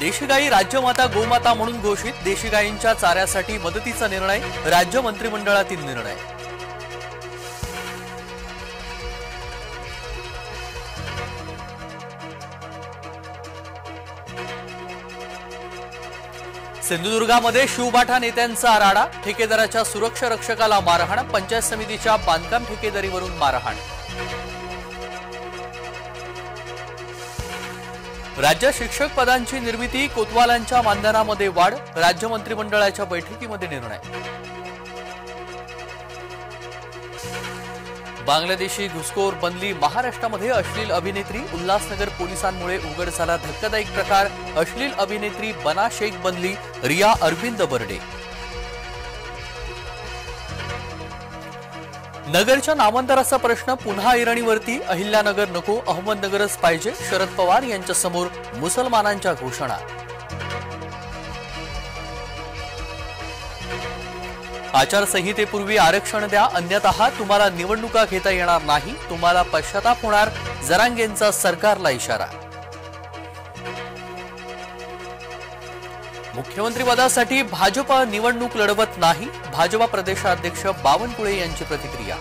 देशी गायी राज्यमाता गोमाता म्हणून घोषित, देशी गायींच्या चाऱ्यासाठी मदतीचा निर्णय, राज्य मंत्रिमंडळातील निर्णय। सिंधुदुर्गामध्ये शिवबाठा नेत्यांचा आराडा, ठेकेदाराच्या सुरक्षा रक्षकाला मारहाण, पंचायत समितीच्या बांधकाम ठेकेदारीवरून मारहाण। राज्य शिक्षक पदांची निर्मिती, कोतवालांच्या मानधनामध्ये वाढ, राज्य मंत्रिमंडळाच्या बैठकीमध्ये निर्णय। बांगलादेशी घुसखोर बनली महाराष्ट्रामध्ये अश्लील अभिनेत्री, उल्हासनगर पोलिसांमुळे उघड झाला धक्कादायक प्रकार, अश्लील अभिनेत्री बना शेख बनली रिया अरविंद बर्डे। नगरच्या नामांतराचा प्रश्न पुन्हा ऐरणीवरती, अहिल्यानगर नको अहमदनगरच पाहिजे, शरद पवार यांच्या समोर मुसलमानांच्या घोषणा। आचारसंहितेपूर्वी आरक्षण द्या, अन्यथा तुम्हाला निवडणुका घेता येणार नाही, तुम्हाला पश्चाताप होणार, जरांगेंचा सरकारला इशारा। मुख्यमंत्रीपदासाठी भाजप निवडणूक लढवत नाही, भाजपा प्रदेशाध्यक्ष बावनकुळे यांची प्रतिक्रिया।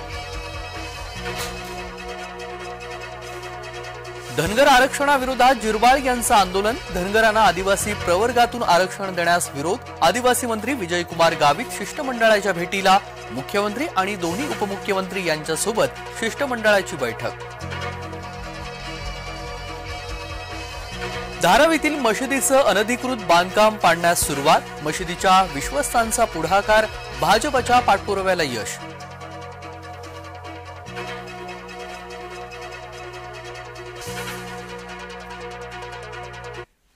धनगर आरक्षणाविरोधात जिरवाळ यांचं आंदोलन, धनगरांना आदिवासी प्रवर्गातून आरक्षण देण्यास विरोध, आदिवासी मंत्री विजयकुमार गावित शिष्टमंडळाच्या भेटीला, मुख्यमंत्री आणि दोन्ही उपमुख्यमंत्री यांच्यासोबत शिष्टमंडळाची बैठक। धारावीतील मशिदीचं अनधिकृत बांधकाम पाडण्यास सुरुवात, मशिदीच्या विश्वस्तांचा पुढाकार, भाजपच्या पाठपुराव्याला यश।